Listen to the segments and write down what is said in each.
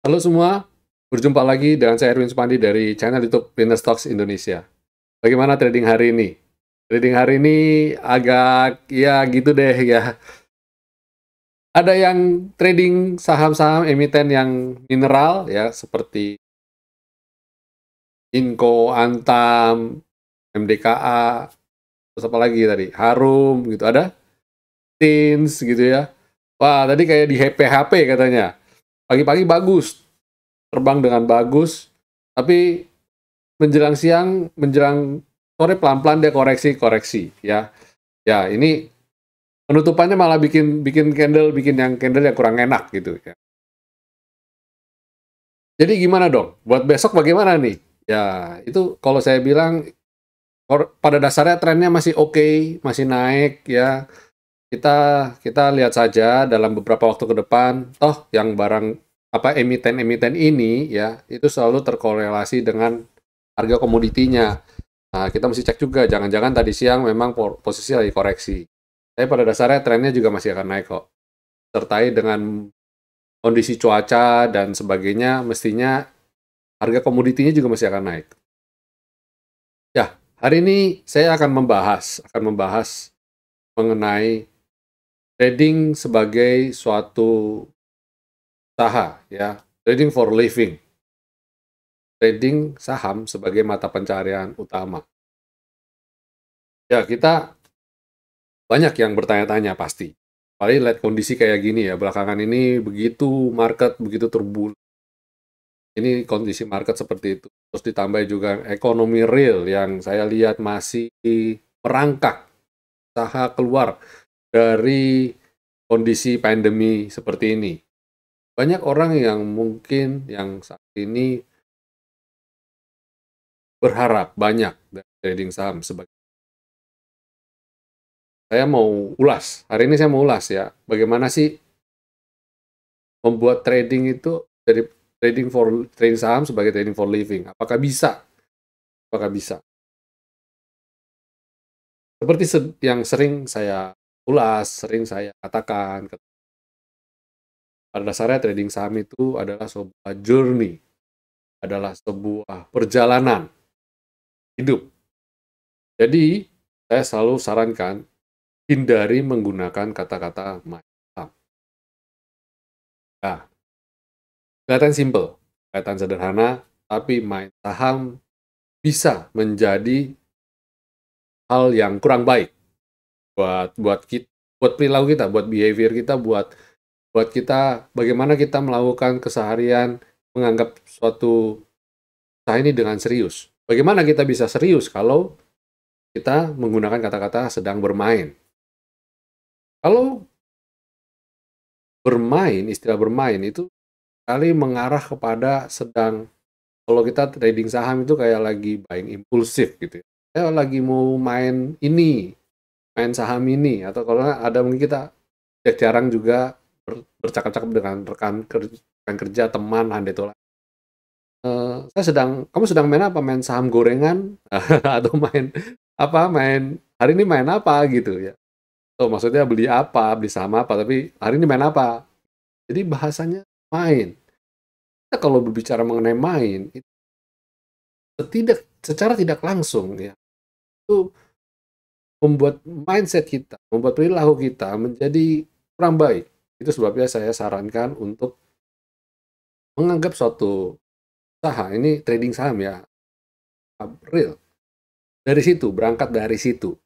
Halo semua, berjumpa lagi dengan saya Erwin Supandi dari channel YouTube Winner Stocks Indonesia. Bagaimana trading hari ini? Trading hari ini agak ya gitu deh ya. Ada yang trading saham-saham emiten yang mineral ya seperti Inco, Antam, MDKA, terus apa lagi tadi? Harum gitu ada, Tins gitu ya. Wah, tadi kayak di HP katanya. Pagi-pagi bagus, terbang dengan bagus, tapi menjelang siang, menjelang sore pelan-pelan dia koreksi ya. Ya, ini penutupannya malah bikin bikin candle yang kurang enak gitu ya. Jadi gimana dong? Buat besok bagaimana nih? Ya, itu kalau saya bilang pada dasarnya trennya masih oke, masih naik ya. Kita kita lihat saja dalam beberapa waktu ke depan, toh yang barang apa emiten-emiten ini ya, itu selalu terkorelasi dengan harga komoditinya. Nah, kita mesti cek juga, jangan-jangan tadi siang memang posisi lagi koreksi. Tapi pada dasarnya trennya juga masih akan naik kok. Sertai dengan kondisi cuaca dan sebagainya, mestinya harga komoditinya juga masih akan naik. Ya, hari ini saya akan membahas mengenai trading sebagai suatu usaha, ya, trading for living, trading saham sebagai mata pencarian utama. Ya, kita banyak yang bertanya-tanya pasti. Paling lihat kondisi kayak gini ya, belakangan ini begitu market begitu turbulent. Ini kondisi market seperti itu. Terus ditambah juga ekonomi real yang saya lihat masih merangkak, usaha keluar dari kondisi pandemi seperti ini. Banyak orang yang mungkin yang saat ini berharap banyak dari trading saham sebagai. Saya mau ulas, hari ini saya mau ulas ya, bagaimana sih membuat trading itu dari trading saham sebagai trading for living. Apakah bisa? Apakah bisa? Seperti yang sering saya ulas, sering saya katakan, pada dasarnya trading saham itu adalah sebuah journey, adalah sebuah perjalanan hidup. Jadi, saya selalu sarankan hindari menggunakan kata-kata main saham. Nah, kelihatan simple, kelihatan sederhana, tapi main saham bisa menjadi hal yang kurang baik buat kita, buat perilaku kita, buat behavior kita, buat kita bagaimana kita melakukan keseharian menganggap suatu usaha ini dengan serius. Bagaimana kita bisa serius kalau kita menggunakan kata-kata sedang bermain? Kalau bermain, istilah bermain itu kali mengarah kepada sedang, kalau kita trading saham itu kayak lagi buying impulsif gitu ya. Saya lagi mau main ini, main saham ini, atau kalau ada mungkin kita jarang juga bercakap-cakap dengan rekan kerja, teman, handetola. Kamu sedang main apa? Main saham gorengan? Atau main apa? Hari ini main apa gitu ya? Oh, maksudnya beli apa? Beli saham apa? Tapi hari ini main apa? Jadi bahasanya main. Kita kalau berbicara mengenai main, itu secara tidak langsung ya, itu membuat mindset kita, membuat perilaku kita menjadi kurang baik. Itu sebabnya saya sarankan untuk menganggap suatu usaha, ini trading saham ya, real. Dari situ, berangkat dari situ.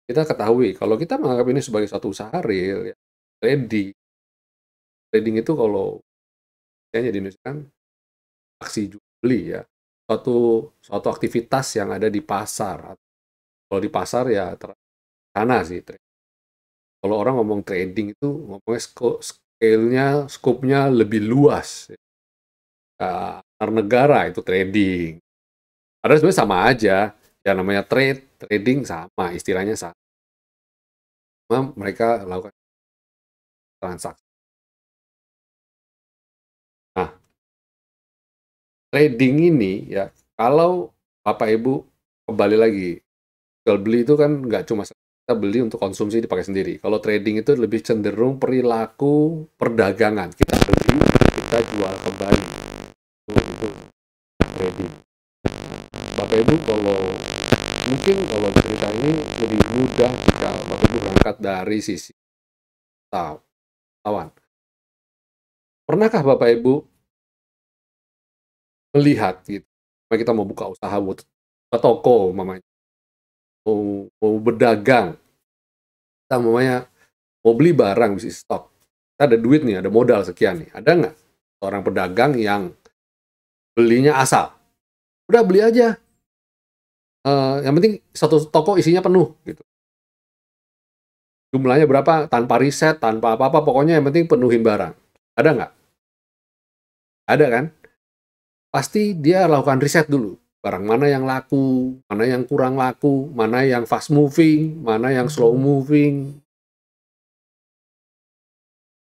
Kita ketahui, kalau kita menganggap ini sebagai suatu usaha real, ya, trading. Trading itu kalau kayaknya di Indonesia kan aksi jual beli ya. Suatu aktivitas yang ada di pasar. Kalau di pasar ya sana sih. Kalau orang ngomong trading itu ngomongnya scale-nya, scope-nya lebih luas. Antar negara itu trading. Padahal sebenarnya sama aja. Ya namanya trading sama, istilahnya sama. Mereka lakukan transaksi. Nah, trading ini ya, kalau Bapak Ibu kembali lagi, jual beli itu kan nggak cuma kita beli untuk konsumsi dipakai sendiri. Kalau trading itu lebih cenderung perilaku perdagangan. Kita beli kita jual kembali. Itu trading. Bapak Ibu mungkin kalau cerita ini lebih mudah jika Bapak Ibu berangkat dari sisi tawan. Pernahkah Bapak Ibu melihat gitu, kita mau buka usaha, buka toko, mamanya, mau berdagang, kita mamanya mau beli barang, bisnis stok, kita ada duit nih, ada modal sekian nih, ada nggak seorang pedagang yang belinya asal, udah beli aja, yang penting satu toko isinya penuh gitu, jumlahnya berapa, tanpa riset, tanpa apa-apa, pokoknya yang penting penuhin barang, ada nggak? Ada kan? Pasti dia lakukan riset dulu. Barang mana yang laku, mana yang kurang laku, mana yang fast moving, mana yang slow moving.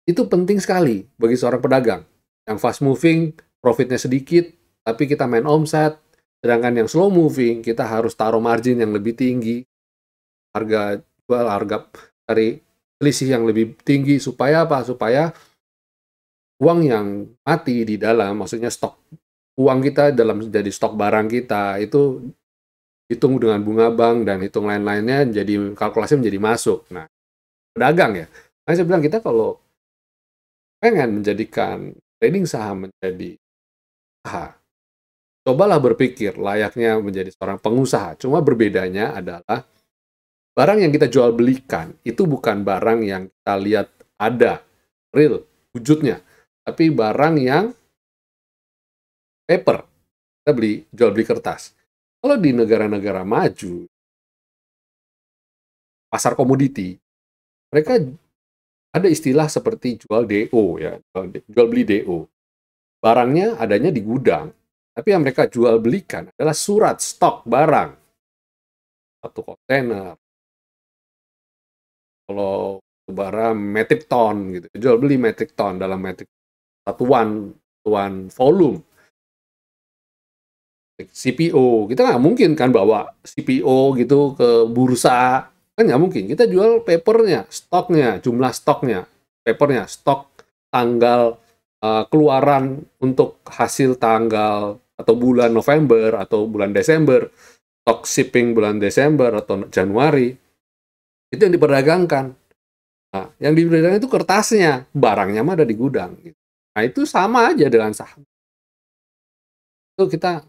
Itu penting sekali bagi seorang pedagang. Yang fast moving, profitnya sedikit, tapi kita main omset. Sedangkan yang slow moving, kita harus taruh margin yang lebih tinggi. Harga jual, harga dari selisih yang lebih tinggi. Supaya apa? Supaya uang yang mati di dalam, maksudnya stok uang kita dalam jadi stok barang kita itu hitung dengan bunga bank dan hitung lain-lainnya, jadi kalkulasi menjadi masuk. Nah, pedagang ya. Nah, saya bilang kita kalau pengen menjadikan trading saham menjadi usaha, cobalah berpikir layaknya menjadi seorang pengusaha. Cuma berbedanya adalah barang yang kita jual belikan itu bukan barang yang kita lihat ada real wujudnya, tapi barang yang paper. Kita jual beli kertas. Kalau di negara-negara maju, pasar komoditi, mereka ada istilah seperti jual DO ya, jual beli DO. Barangnya adanya di gudang, tapi yang mereka jual belikan adalah surat stok barang. Satu kontainer. Kalau barang metric ton gitu, jual beli metric ton dalam metric satuan volume. CPO, kita nggak mungkin kan bawa CPO gitu ke bursa, kan nggak mungkin. Kita jual papernya, stoknya, jumlah stoknya, papernya, stok tanggal keluaran untuk hasil tanggal atau bulan November atau bulan Desember, stok shipping bulan Desember atau Januari, itu yang diperdagangkan. Nah, yang diperdagangkan itu kertasnya, barangnya mah ada di gudang. Nah, itu sama aja dengan saham. Itu kita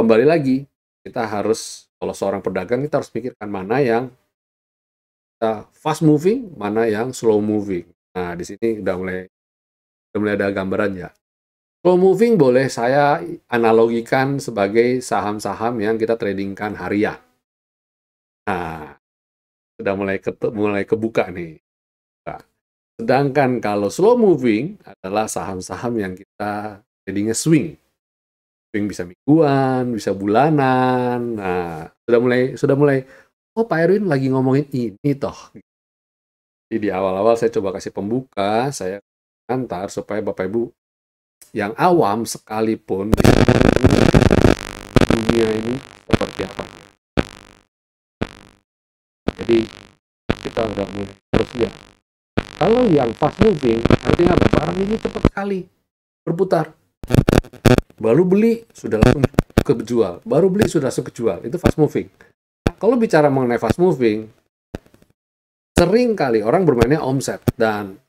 kembali lagi, kita harus, kalau seorang pedagang, kita harus pikirkan mana yang fast moving, mana yang slow moving. Nah, di sini udah mulai ada gambaran ya. Slow moving boleh saya analogikan sebagai saham-saham yang kita tradingkan harian. Nah, sudah mulai kebuka nih. Nah, sedangkan kalau slow moving adalah saham-saham yang kita tradingnya swing. Swing bisa mingguan, bisa bulanan. Nah, sudah mulai oh Pak Erwin lagi ngomongin ini toh. Jadi di awal-awal saya coba kasih pembuka, saya antar supaya Bapak Ibu yang awam sekalipun dunia ini seperti apa. Jadi kita udah mulai terus ya. Kalau yang fast moving, artinya apa? Barang ini cepat sekali berputar. Baru beli sudah langsung kejual, baru beli sudah langsung kejual. Itu fast moving. Nah, kalau bicara mengenai fast moving, sering kali orang bermainnya omset dan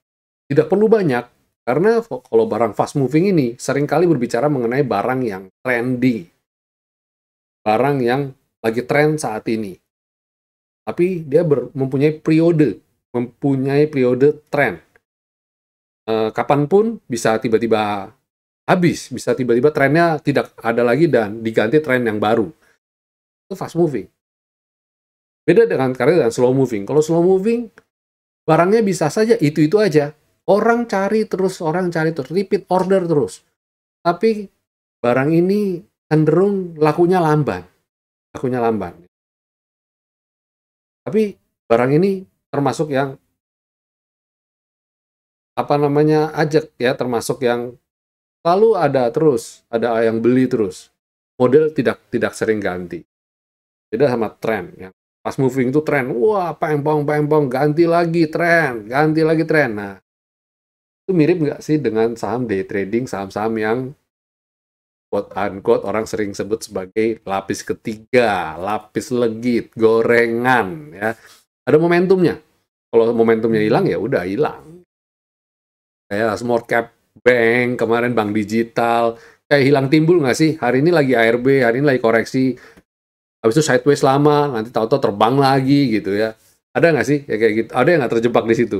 tidak perlu banyak, karena kalau barang fast moving ini sering kali berbicara mengenai barang yang trendy, barang yang lagi tren saat ini. Tapi dia mempunyai periode tren. Kapanpun bisa tiba-tiba habis, bisa tiba-tiba trennya tidak ada lagi dan diganti tren yang baru. Itu fast moving. Beda dengan slow moving. Kalau slow moving, barangnya bisa saja itu-itu aja. Orang cari terus, repeat order terus. Tapi barang ini cenderung lakunya lamban. Tapi barang ini termasuk yang ajak ya, termasuk yang selalu ada terus, ada yang beli terus. Model tidak sering ganti. Beda sama tren yang fast moving itu tren. Wah, pempong, ganti lagi tren. Nah, Itu mirip nggak sih dengan saham day trading, saham-saham yang quote unquote orang sering sebut sebagai lapis ketiga, lapis legit, gorengan ya. Ada momentumnya. Kalau momentumnya hilang ya udah hilang. Kayak small cap bank, kemarin bank digital, kayak hilang timbul nggak sih? Hari ini lagi ARB, hari ini lagi koreksi, habis itu sideways lama, nanti tahu-tahu terbang lagi gitu ya. Ada nggak sih ya kayak gitu? Ada yang nggak terjebak di situ?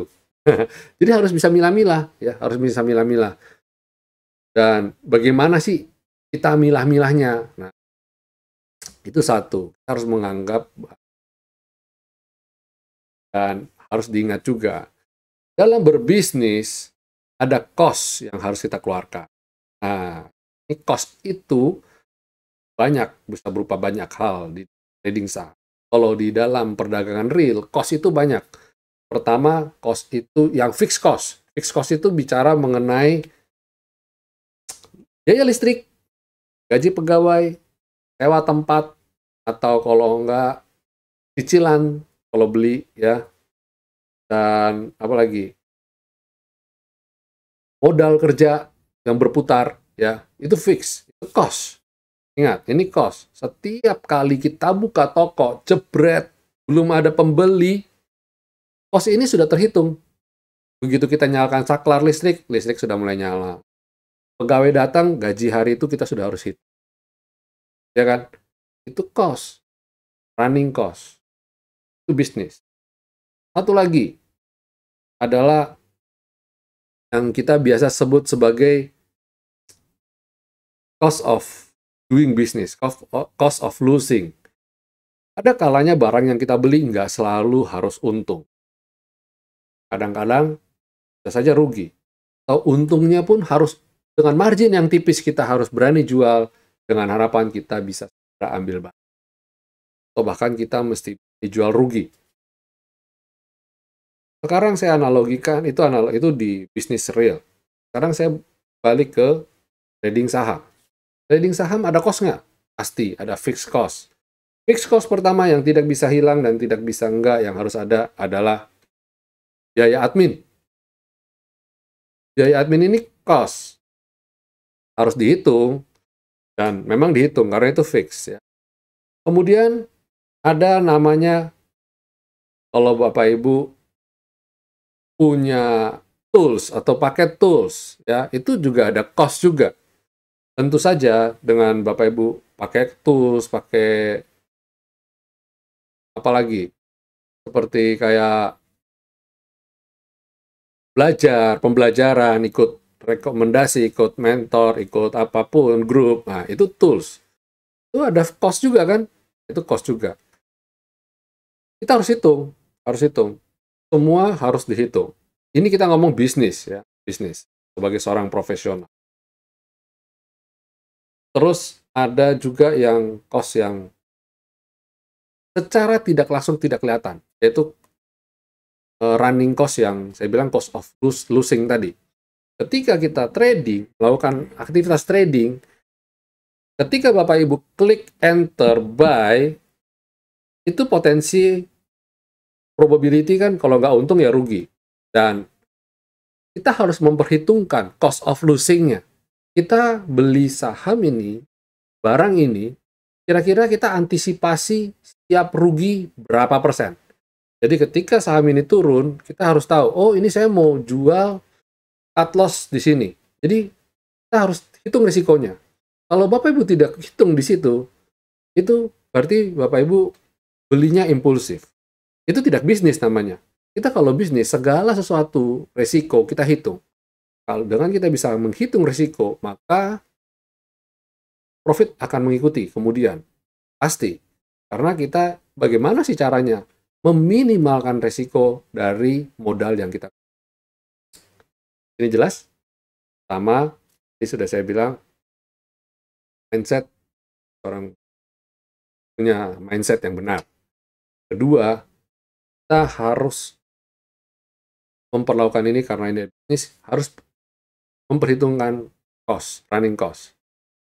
Jadi harus bisa milah-milah ya, harus bisa milah-milah. Dan bagaimana sih kita milah-milahnya? Nah, itu satu. Kita harus menganggap dan harus diingat juga dalam berbisnis ada cost yang harus kita keluarkan. Nah, ini cost itu banyak, bisa berupa banyak hal di trading saham. Kalau di dalam perdagangan real, cost itu banyak. Pertama, cost itu yang fixed cost. Fixed cost itu bicara mengenai biaya listrik, gaji pegawai, sewa tempat, atau kalau enggak cicilan kalau beli ya, dan apa lagi, modal kerja yang berputar ya, itu fix, itu cost. Ingat, ini cost. Setiap kali kita buka toko, jebret, belum ada pembeli, cost ini sudah terhitung. Begitu kita nyalakan saklar listrik, listrik sudah mulai nyala. Pegawai datang, gaji hari itu kita sudah harus hitung. Ya kan? Itu cost, running cost. Itu bisnis. Satu lagi adalah yang kita biasa sebut sebagai cost of doing business, cost of losing. Ada kalanya barang yang kita beli nggak selalu harus untung. Kadang-kadang bisa saja rugi. Atau untungnya pun harus dengan margin yang tipis kita harus berani jual dengan harapan kita bisa segera ambil barang. Atau bahkan kita mesti dijual rugi. Sekarang saya analogikan, itu di bisnis real. Sekarang saya balik ke trading saham. Trading saham ada cost nggak? Pasti, ada fixed cost. Fixed cost pertama yang tidak bisa hilang dan tidak bisa enggak, yang harus ada adalah biaya admin. Biaya admin ini cost. Harus dihitung, dan memang dihitung karena itu fix. Ya. Kemudian ada namanya, kalau Bapak Ibu punya tools atau paket tools, ya itu juga ada cost juga. Tentu saja dengan Bapak Ibu pakai tools, pakai apa lagi, seperti kayak belajar, pembelajaran, ikut rekomendasi, ikut mentor, ikut apapun, grup, nah itu tools. Itu ada cost juga kan? Itu cost juga. Kita harus hitung, harus hitung. Semua harus dihitung. Ini kita ngomong bisnis ya, bisnis sebagai seorang profesional. Terus ada juga yang cost yang secara tidak langsung tidak kelihatan, yaitu running cost yang saya bilang cost of losing tadi. Ketika kita trading, melakukan aktivitas trading, ketika Bapak Ibu klik enter buy, itu potensi probability kan kalau nggak untung ya rugi. Dan kita harus memperhitungkan cost of losing-nya. Kita beli saham ini, barang ini, kira-kira kita antisipasi setiap rugi berapa persen. Jadi ketika saham ini turun, kita harus tahu, oh ini saya mau jual cut loss di sini. Jadi kita harus hitung risikonya. Kalau Bapak Ibu tidak hitung di situ, itu berarti Bapak Ibu belinya impulsif. Itu tidak bisnis namanya. Kita kalau bisnis, segala sesuatu risiko kita hitung. Kalau dengan kita bisa menghitung risiko, maka profit akan mengikuti kemudian. Pasti. Karena kita bagaimana sih caranya meminimalkan risiko dari modal yang kita. Ini jelas? Pertama, ini sudah saya bilang, mindset, orang punya mindset yang benar. Kedua, kita harus memperlakukan ini karena ini bisnis, harus memperhitungkan cost, running cost.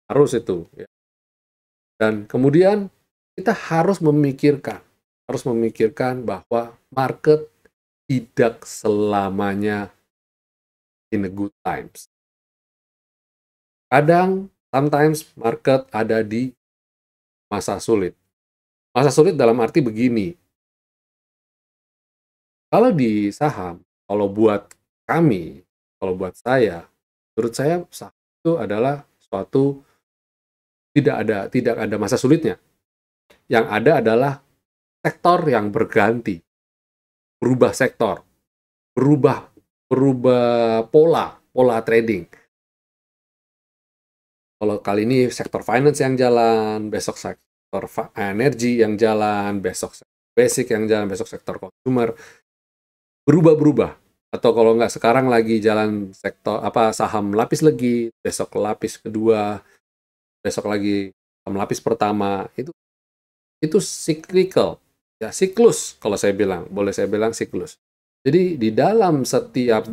Harus itu. Ya. Dan kemudian kita harus memikirkan bahwa market tidak selamanya in the good times. Kadang, sometimes market ada di masa sulit. Masa sulit dalam arti begini, kalau di saham, kalau buat kami, kalau buat saya, menurut saya saham itu adalah suatu tidak ada masa sulitnya. Yang ada adalah sektor yang berganti, berubah sektor, berubah berubah pola trading. Kalau kali ini sektor finance yang jalan, besok sektor energi yang jalan, besok basic yang jalan, besok sektor consumer, berubah-berubah. Atau kalau nggak sekarang lagi jalan sektor saham lapis lagi, besok lapis kedua, besok lagi saham lapis pertama. Itu cyclical, ya siklus kalau saya bilang, boleh saya bilang siklus. Jadi di dalam setiap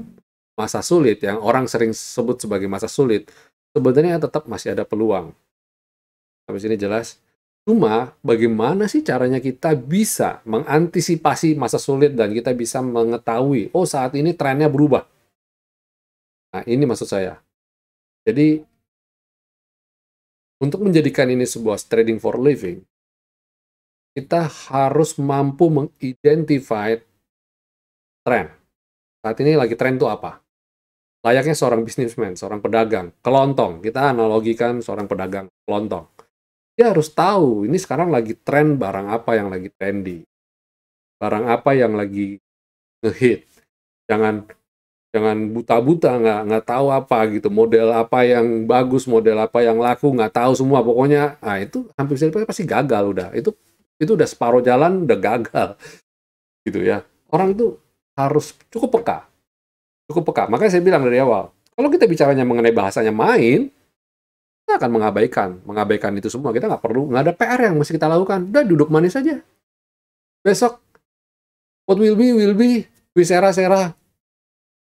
masa sulit yang orang sering sebut sebagai masa sulit, sebenarnya tetap masih ada peluang. Sampai sini jelas? Cuma bagaimana sih caranya kita bisa mengantisipasi masa sulit dan kita bisa mengetahui, oh saat ini trennya berubah. Nah ini maksud saya. Jadi untuk menjadikan ini sebuah trading for living, kita harus mampu mengidentify tren. Saat ini lagi tren itu apa? Layaknya seorang businessman, seorang pedagang, kelontong. Kita analogikan seorang pedagang kelontong. Dia harus tahu, ini sekarang lagi tren barang apa yang lagi trendy. Barang apa yang lagi ngehit. Jangan buta-buta, nggak tahu apa gitu. Model apa yang bagus, model apa yang laku, nggak tahu semua. Pokoknya, nah itu hampir pasti gagal udah. Itu udah separuh jalan, udah gagal. Gitu ya. Orang itu harus cukup peka. Cukup peka. Makanya saya bilang dari awal, kalau kita bicaranya mengenai bahasanya main, kita akan mengabaikan itu semua. Kita nggak ada PR yang mesti kita lakukan. Udah duduk manis saja. Besok, what will be, sera.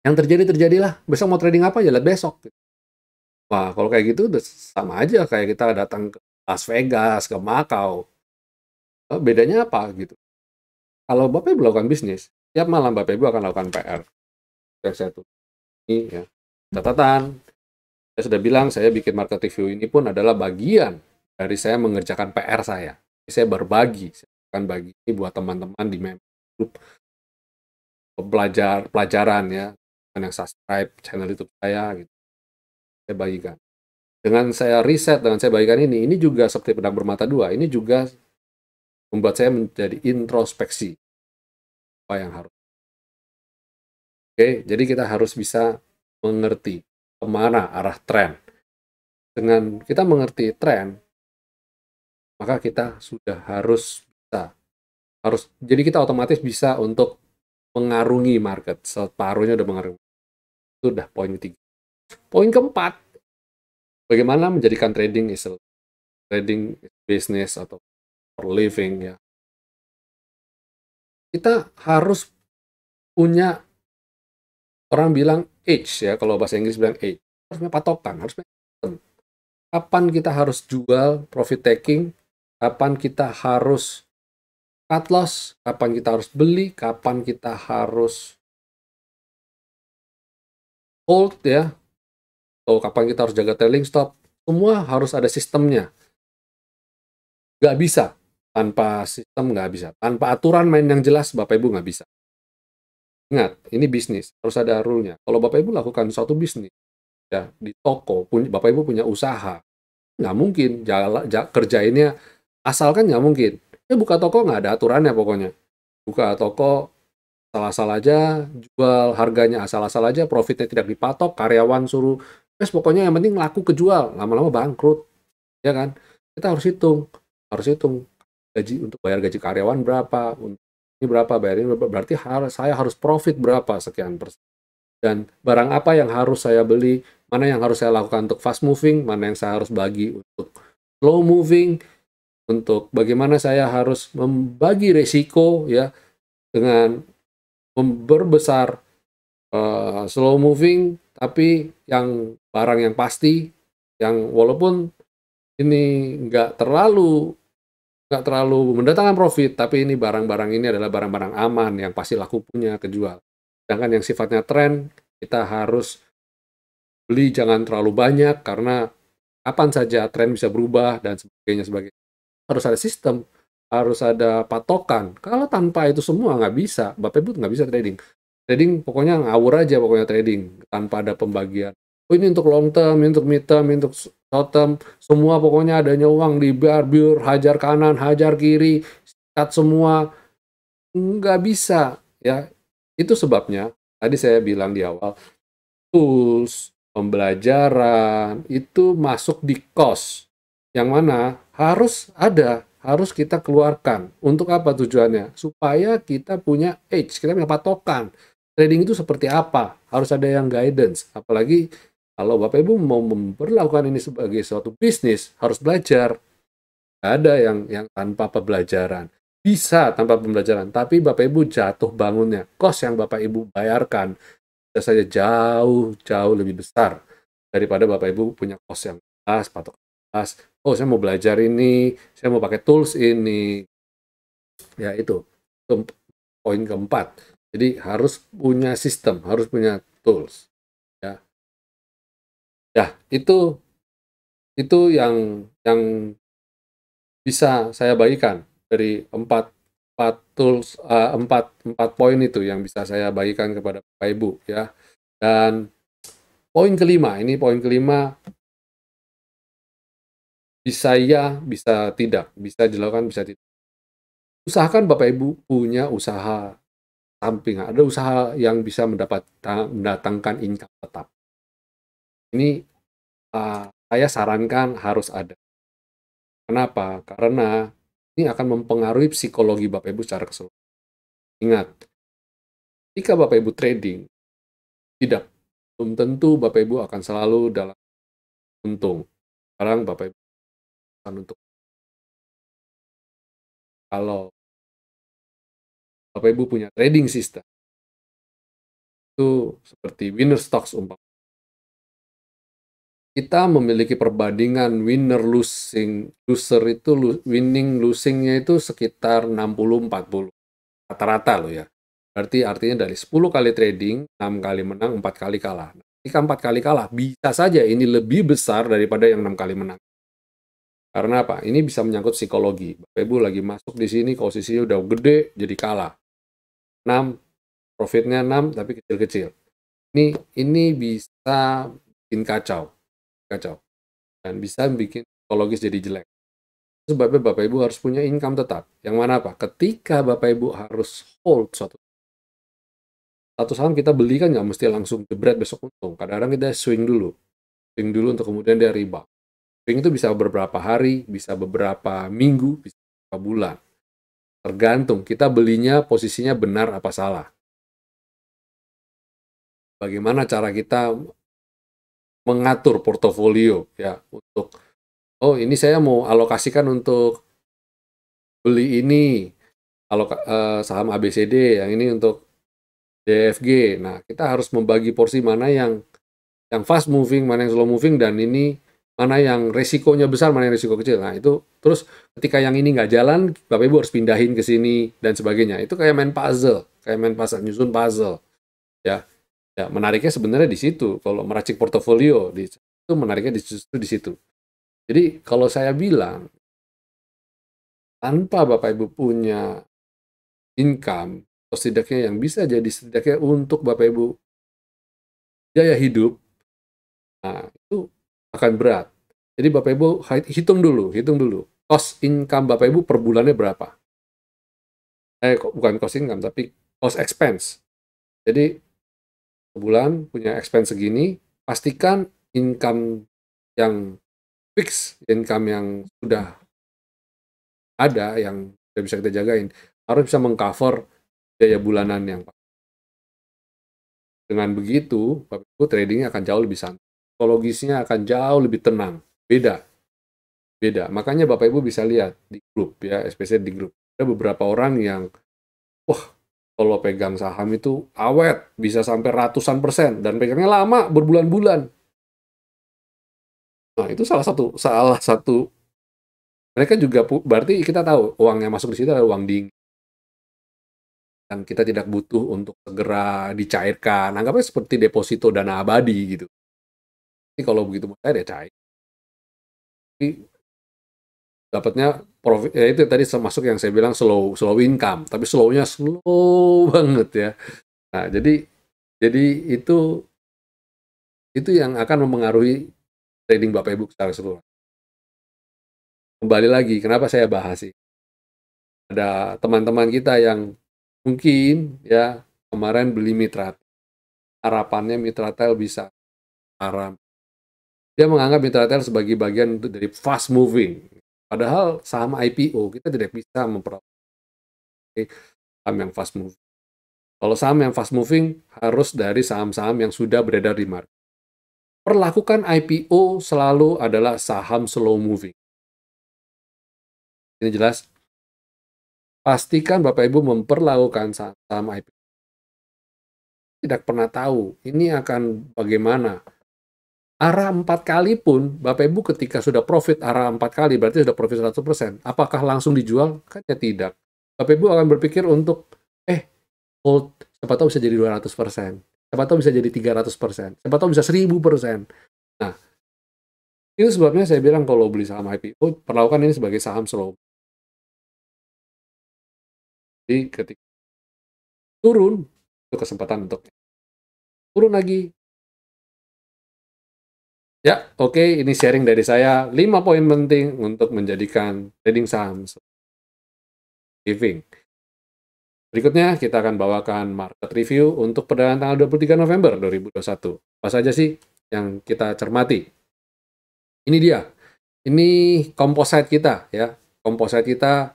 Yang terjadilah. Besok mau trading apa ya, lihat besok. Wah, kalau kayak gitu udah sama aja kayak kita datang ke Las Vegas, ke Macau. Bedanya apa gitu? Kalau Bapak Ibu melakukan bisnis, tiap malam Bapak Ibu akan lakukan PR. Yang saya tulis ini ya, catatan. Saya sudah bilang, saya bikin market review ini pun adalah bagian dari saya mengerjakan PR saya. Saya berbagi, saya akan bagi ini buat teman-teman di grup pelajaran ya, yang subscribe channel YouTube saya gitu. Saya bagikan. Dengan saya riset, dengan saya bagikan ini juga seperti pedang bermata dua, ini juga membuat saya menjadi introspeksi apa yang harus. Oke, jadi kita harus bisa mengerti kemana arah tren. Dengan kita mengerti tren, maka kita sudah jadi kita otomatis bisa untuk mengarungi market. Separuhnya udah mengarungi. Itu udah poin ketiga. Poin keempat, bagaimana menjadikan trading business atau for living ya. Kita harus punya, orang bilang age ya, kalau bahasa Inggris bilang age. Harus punya patokan, harus punya kapan kita harus jual, profit taking, kapan kita harus cut loss, kapan kita harus beli, kapan kita harus hold ya, atau kapan kita harus jaga trailing stop. Semua harus ada sistemnya. Nggak bisa. Tanpa sistem nggak bisa. Tanpa aturan main yang jelas, Bapak Ibu nggak bisa. Ingat, ini bisnis. Harus ada rule-nya. Kalau Bapak Ibu lakukan suatu bisnis, ya di toko, Bapak Ibu punya usaha, nggak mungkin kerjainnya asal, kan nggak mungkin. Buka toko nggak ada aturannya pokoknya. Buka toko asal-asal aja, jual harganya asal-asal aja, profitnya tidak dipatok, karyawan suruh, pokoknya yang penting laku kejual, lama-lama bangkrut, ya kan? Kita harus hitung gaji untuk bayar gaji karyawan berapa, ini berapa, bayar ini berapa, berarti saya harus profit berapa sekian persen. Dan barang apa yang harus saya beli, mana yang harus saya lakukan untuk fast moving, mana yang saya harus bagi untuk slow moving, untuk bagaimana saya harus membagi resiko ya dengan memperbesar slow moving, tapi yang barang yang pasti, yang walaupun ini nggak terlalu mendatangkan profit, tapi ini barang-barang ini adalah barang-barang aman yang pasti laku punya kejual. Sedangkan yang sifatnya tren, kita harus beli jangan terlalu banyak karena kapan saja tren bisa berubah dan sebagainya sebagainya. Harus ada sistem, harus ada patokan. Kalau tanpa itu semua nggak bisa, Bapak Ibu nggak bisa trading. Trading pokoknya ngawur aja pokoknya trading tanpa ada pembagian. Oh ini untuk long term, ini untuk mid term, ini untuk short term, semua pokoknya adanya uang di biur, hajar kanan, hajar kiri, cut semua, nggak bisa ya. Itu sebabnya tadi saya bilang di awal, tools, pembelajaran, itu masuk di cost. Yang mana harus ada, harus kita keluarkan. Untuk apa tujuannya? Supaya kita punya edge, kita punya patokan. Trading itu seperti apa? Harus ada yang guidance. Apalagi kalau Bapak Ibu mau memperlakukan ini sebagai suatu bisnis, harus belajar. Nggak ada yang tanpa pembelajaran. Bisa tanpa pembelajaran, tapi Bapak Ibu jatuh bangunnya. Cost yang Bapak Ibu bayarkan bisa saja jauh lebih besar daripada Bapak Ibu punya cost yang pas, patok pas. Oh, saya mau belajar ini, saya mau pakai tools ini. Ya itu poin keempat. Jadi harus punya sistem, harus punya tools. Ya, ya itu yang bisa saya bagikan dari empat tools, empat poin itu yang bisa saya bagikan kepada Bapak Ibu ya. Dan poin kelima, ini poin kelima, bisa ya, bisa tidak, bisa dilakukan, bisa tidak. Usahakan Bapak Ibu punya usaha samping, ada usaha yang bisa mendatangkan income tetap. Ini saya sarankan harus ada. Kenapa? Karena ini akan mempengaruhi psikologi Bapak Ibu secara keseluruhan. Ingat, jika Bapak Ibu trading, tidak, belum tentu Bapak Ibu akan selalu dalam untung. Sekarang Bapak Ibu akan untuk kalau Bapak Ibu punya trading system, itu seperti winner stocks umpamanya. Kita memiliki perbandingan winner losing, loser itu winning losingnya itu sekitar 60-40 rata-rata loh ya. Berarti artinya dari 10 kali trading, 6 kali menang, 4 kali kalah. Jika 4 kali kalah, bisa saja ini lebih besar daripada yang 6 kali menang. Karena apa? Ini bisa menyangkut psikologi. Bapak Ibu lagi masuk di sini, posisinya udah gede, jadi kalah. 6, profitnya 6, tapi kecil-kecil. Ini bisa bikin kacau. Dan bisa bikin psikologis jadi jelek. Sebabnya Bapak Ibu harus punya income tetap. Yang mana apa? Ketika Bapak Ibu harus hold satu saham kita beli kan nggak mesti langsung jebret besok untung. Kadang-kadang kita swing dulu untuk kemudian dia rebound. Swing itu bisa beberapa hari, bisa beberapa minggu, bisa beberapa bulan. Tergantung kita belinya posisinya benar apa salah. Bagaimana cara kita mengatur portofolio ya untuk ini saya mau alokasikan untuk beli ini saham ABCD, yang ini untuk DFG. Nah, kita harus membagi porsi mana yang fast moving, mana yang slow moving, dan ini mana yang resikonya besar, mana yang resiko kecil. Nah, itu terus ketika yang ini nggak jalan, Bapak Ibu harus pindahin ke sini dan sebagainya. Itu kayak main puzzle, nyusun puzzle. Ya, ya menariknya sebenarnya di situ. Kalau meracik portofolio, itu menariknya justru di situ. Jadi kalau saya bilang, tanpa Bapak Ibu punya income, atau setidaknya yang bisa jadi setidaknya untuk Bapak Ibu biaya hidup, nah itu akan berat. Jadi Bapak Ibu hitung dulu, cost income Bapak Ibu per bulannya berapa? Bukan cost income, tapi cost expense. Jadi per bulan punya expense segini, pastikan income yang fix, income yang sudah ada, yang sudah bisa kita jagain, harus bisa mengcover biaya bulanan yang dengan begitu, Bapak Ibu tradingnya akan jauh lebih santai. Psikologisnya akan jauh lebih tenang. Beda. Makanya Bapak Ibu bisa lihat di grup ya, especially di grup. Ada beberapa orang yang, wah, kalau pegang saham itu awet, bisa sampai ratusan persen, dan pegangnya lama, berbulan-bulan. Nah, itu salah satu. Mereka juga, berarti kita tahu, uang yang masuk di situ adalah uang dingin. Dan kita tidak butuh untuk segera dicairkan. Anggapnya seperti deposito dana abadi gitu. Tapi kalau begitu mau cair ya cair. Tapi dapatnya profit ya itu tadi termasuk yang saya bilang slow slow income, tapi slow-nya slow banget ya. Nah, jadi itu yang akan mempengaruhi trading Bapak Ibu secara keseluruhan. Kembali lagi, kenapa saya bahas sih? Ada teman-teman kita yang mungkin ya kemarin beli Mitra, harapannya Mitratel bisa haram. Dia menganggap Mitratel sebagai bagian dari fast moving. Padahal saham IPO kita tidak bisa memperoleh saham yang fast moving. Kalau saham yang fast moving harus dari saham-saham yang sudah beredar di market. Perlakukan IPO selalu adalah saham slow moving. Ini jelas. Pastikan Bapak Ibu memperlakukan saham IPO. Tidak pernah tahu ini akan bagaimana. Arah 4 kali pun, Bapak Ibu ketika sudah profit arah 4 kali, berarti sudah profit 100%. Apakah langsung dijual? Kan ya tidak. Bapak Ibu akan berpikir untuk, hold, siapa tahu bisa jadi 200%. Siapa tahu bisa jadi 300%. Siapa tahu bisa 1000%. Nah, itu sebabnya saya bilang kalau beli saham IPO, perlakukan ini sebagai saham slow. Jadi ketika turun, itu kesempatan untuk turun lagi. Ya, oke, ini sharing dari saya 5 poin penting untuk menjadikan trading saham saving. Berikutnya kita akan bawakan market review untuk perdagangan tanggal 23 November 2021. Apa saja sih yang kita cermati? Ini dia. Ini composite kita ya. Composite kita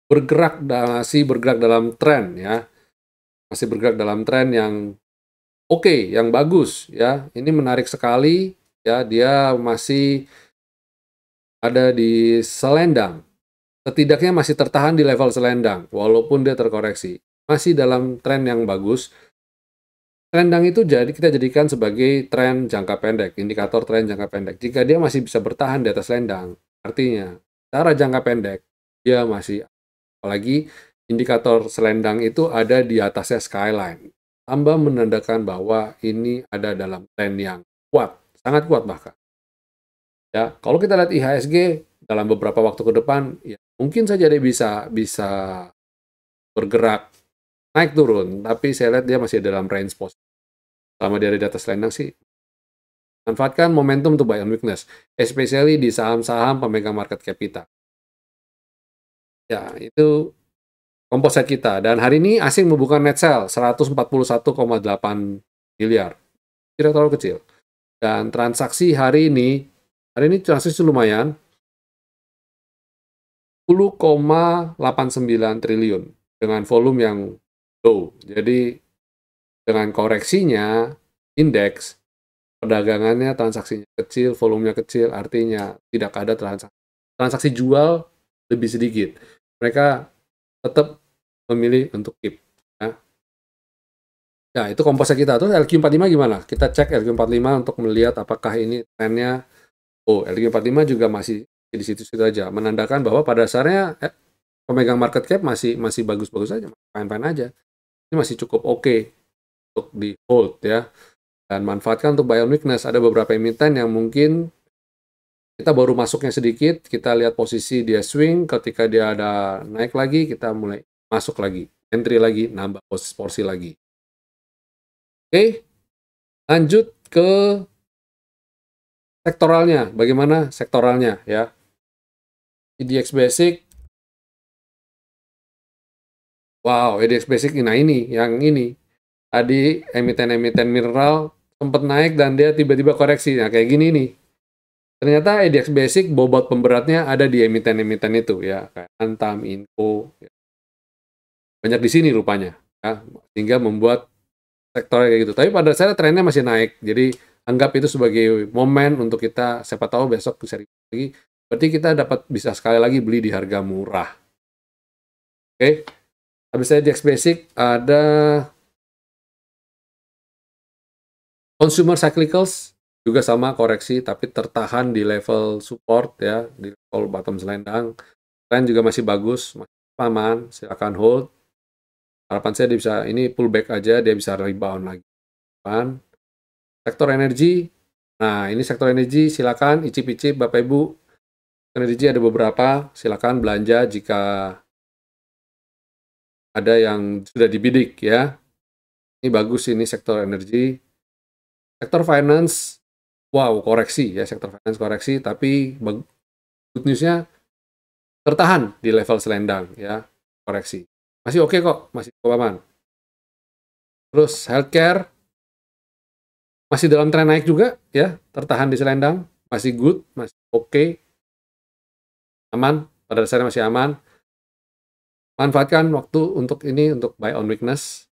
masih bergerak dalam tren ya. Masih bergerak dalam tren yang oke, yang bagus ya. Ini menarik sekali ya, dia masih ada di selendang. Setidaknya masih tertahan di level selendang walaupun dia terkoreksi. Masih dalam tren yang bagus. Selendang itu kita jadikan sebagai tren jangka pendek, indikator tren jangka pendek. Jika dia masih bisa bertahan di atas selendang, artinya secara jangka pendek dia masih, apalagi indikator selendang itu ada di atasnya skyline. Tambah menandakan bahwa ini ada dalam tren yang kuat, sangat kuat bahkan. Ya, kalau kita lihat IHSG dalam beberapa waktu ke depan, ya mungkin saja dia bisa bergerak naik turun, tapi saya lihat dia masih dalam range positif. Selama dia ada di atas selendang sih, manfaatkan momentum untuk buy on weakness, especially di saham-saham pemegang market cap kita. Ya, itu komposit kita. Dan hari ini asing membuka net sell 141,8 miliar. Tidak terlalu kecil. Dan transaksi hari ini transaksi lumayan, 10,89 triliun dengan volume yang low. Jadi dengan koreksinya indeks, perdagangannya transaksinya kecil, volumenya kecil, artinya tidak ada transaksi jual lebih sedikit. Mereka tetap memilih untuk keep. Ya. Nah, itu komposit kita. Terus LQ45 gimana? Kita cek LQ45 untuk melihat apakah ini trennya. Oh, LQ45 juga masih di situ-situ aja. Menandakan bahwa pada dasarnya pemegang market cap masih bagus-bagus aja, fine-fine aja. Ini masih cukup oke untuk di hold ya. Dan manfaatkan untuk buy on weakness. Ada beberapa emiten yang mungkin kita baru masuknya sedikit, kita lihat posisi dia swing, ketika dia ada naik lagi, kita mulai masuk lagi, entry lagi, nambah porsi lagi. Oke, lanjut ke sektoralnya. Bagaimana sektoralnya ya? IDX Basic, wow, IDX Basic, nah ini, yang ini. Tadi emiten-emiten mineral sempat naik dan dia tiba-tiba koreksi. Nah, kayak gini nih. Ternyata IDX Basic bobot pemberatnya ada di emiten-emiten itu ya, kayak Antam, Inco, ya. Banyak di sini rupanya, ya, sehingga membuat sektornya kayak gitu. Tapi pada dasarnya trennya masih naik, jadi anggap itu sebagai momen untuk kita, siapa tahu besok bisa lagi. Berarti kita bisa sekali lagi beli di harga murah. Oke, habis saya IDX Basic ada Consumer Cyclicals, juga sama koreksi tapi tertahan di level support ya, di level bottom selendang. Tren juga masih bagus, masih aman, silakan hold. Harapan saya dia bisa ini pullback aja, dia bisa rebound lagi. Sektor energi Nah, ini sektor energi, silakan icip-icip Bapak Ibu. Energi ada beberapa, silakan belanja jika ada yang sudah dibidik ya. Ini bagus ini sektor energi. Sektor finance, wow koreksi ya, sektor finance koreksi, tapi good news-nya tertahan di level selendang ya, koreksi. Masih oke kok, masih cukup aman. Terus healthcare masih dalam tren naik juga ya, tertahan di selendang, masih good, masih oke, aman, pada dasarnya masih aman. Manfaatkan waktu untuk ini, untuk buy on weakness.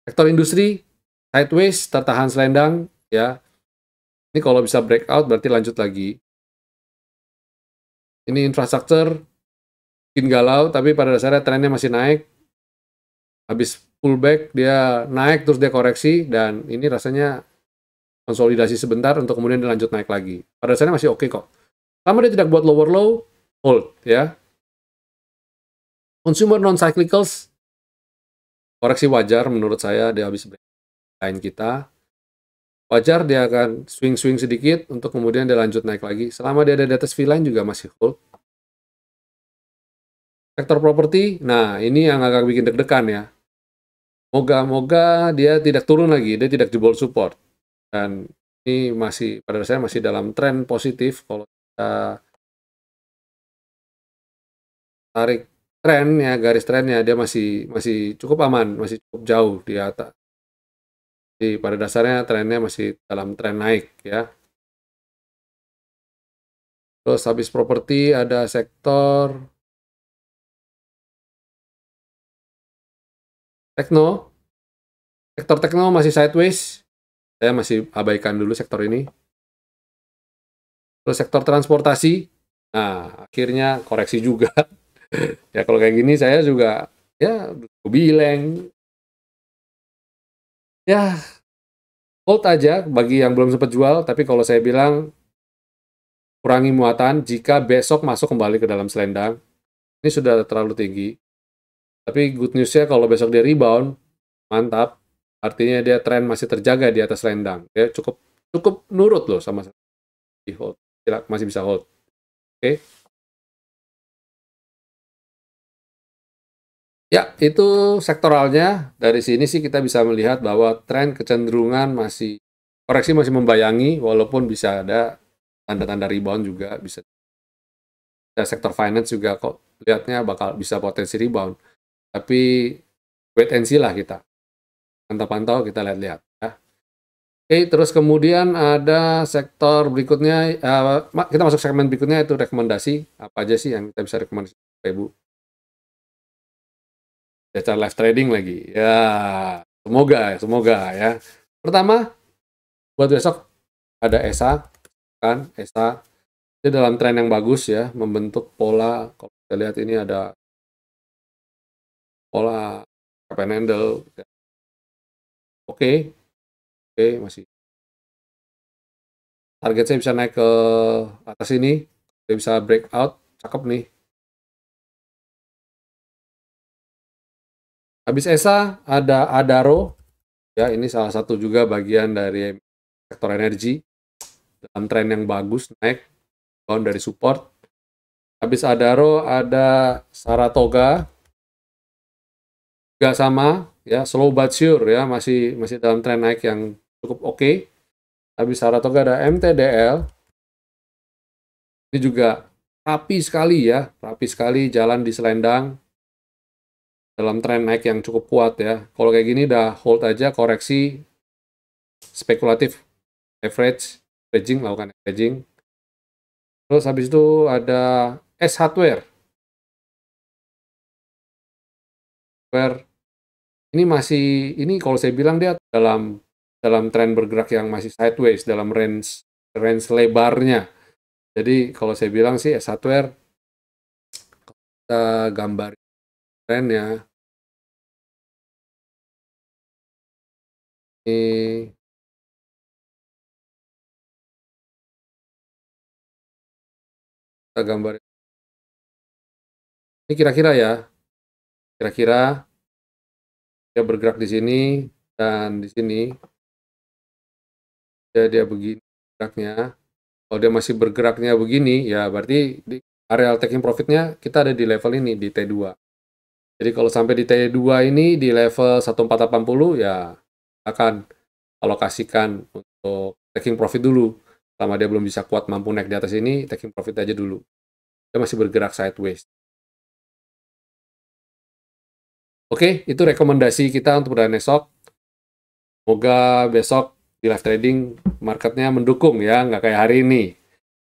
Sektor industri, sideways, tertahan selendang ya. Ini kalau bisa breakout berarti lanjut lagi. Ini infrastruktur, bikin galau, tapi pada dasarnya trennya masih naik. Habis pullback, dia naik, terus dia koreksi, dan ini rasanya konsolidasi sebentar untuk kemudian dilanjut naik lagi. Pada dasarnya masih oke kok. Selama dia tidak buat lower low, hold ya. Consumer non-cyclicals, koreksi wajar menurut saya, dia habis break line kita. Wajar dia akan swing-swing sedikit untuk kemudian dia lanjut naik lagi. Selama dia ada di atas V-line juga masih hold. Sektor properti, nah ini yang agak bikin deg-degan ya. Moga-moga dia tidak turun lagi, dia tidak jebol support. Dan ini masih, pada dasarnya masih dalam tren positif. Kalau kita tarik trennya, garis trennya, dia masih cukup aman, masih cukup jauh di atas. Jadi pada dasarnya trennya masih dalam tren naik ya. Terus habis properti ada sektor tekno. Sektor tekno masih sideways. Saya masih abaikan dulu sektor ini. Terus sektor transportasi. Nah, akhirnya koreksi juga. Ya kalau kayak gini saya juga ya bilang ya hold aja bagi yang belum sempat jual, tapi kalau saya bilang kurangi muatan jika besok masuk kembali ke dalam selendang. Ini sudah terlalu tinggi. Tapi good news-nya kalau besok dia rebound, mantap. Artinya dia tren masih terjaga di atas selendang. Ya cukup cukup nurut loh sama di hold. Masih bisa hold. Oke. Ya, itu sektoralnya. Dari sini sih kita bisa melihat bahwa tren kecenderungan masih koreksi masih membayangi, walaupun bisa ada tanda-tanda rebound juga. Bisa sektor finance juga kok lihatnya bakal bisa potensi rebound. Tapi wait and see lah kita. Pantau-pantau kita lihat-lihat. Ya. Oke, terus kemudian ada sektor berikutnya. Kita masuk segmen berikutnya, itu rekomendasi. Apa aja sih yang kita bisa rekomendasi, Ibu? Cara live trading lagi. Ya, semoga ya. Pertama, buat besok ada ESA, kan? ESA dia dalam tren yang bagus ya, membentuk pola. Kalau kita lihat ini ada pola up and handle. Oke, masih. Target saya bisa naik ke atas ini, dia bisa breakout, cakep nih. Habis ESA ada Adaro, ya ini salah satu juga bagian dari sektor energi dalam tren yang bagus naik, bound dari support. Habis Adaro ada Saratoga, juga sama ya, slow but sure ya, masih dalam tren naik yang cukup oke. Habis Saratoga ada MTDL, ini juga rapi sekali ya, rapi sekali jalan di selendang dalam tren naik yang cukup kuat ya. Kalau kayak gini udah hold aja, koreksi spekulatif, averaging, lakukan averaging. Terus habis itu ada S Hardware. Ini kalau saya bilang dia dalam tren bergerak yang masih sideways, dalam range lebarnya. Jadi kalau saya bilang sih S Hardware, kita gambar trennya. Ini kita gambar. Ini kira-kira ya, kira-kira dia bergerak di sini dan di sini. dia begini geraknya. Kalau dia masih bergeraknya begini, ya berarti di areal taking profitnya kita ada di level ini, di T2. Jadi kalau sampai di T2 ini, di level 1480, ya akan alokasikan untuk taking profit dulu. Selama dia belum bisa kuat mampu naik di atas ini, taking profit aja dulu. Dia masih bergerak sideways. Oke, itu rekomendasi kita untuk perdagangan esok. Semoga besok di live trading marketnya mendukung ya, nggak kayak hari ini.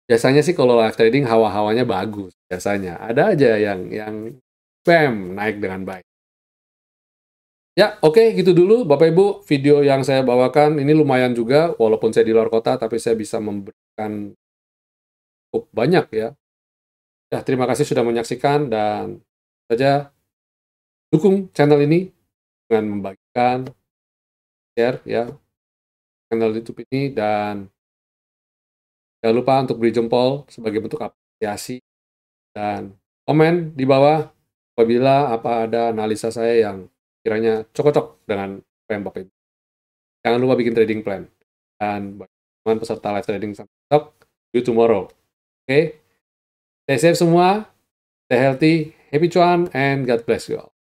Biasanya sih kalau live trading hawa-hawanya bagus. Biasanya ada aja yang bam naik dengan baik. Ya, oke, gitu dulu Bapak Ibu. Video yang saya bawakan ini lumayan juga, walaupun saya di luar kota, tapi saya bisa memberikan cukup banyak ya. Ya, terima kasih sudah menyaksikan dan saja dukung channel ini dengan membagikan, share ya channel YouTube ini, dan jangan lupa untuk beri jempol sebagai bentuk apresiasi dan komen di bawah apabila ada analisa saya yang kiranya cocok dengan apa yang Bapak Ibu. Jangan lupa bikin trading plan. Dan bagi teman peserta live trading sampai besok, see you tomorrow. Oke? Stay safe semua, stay healthy, happy cuan, and God bless you all.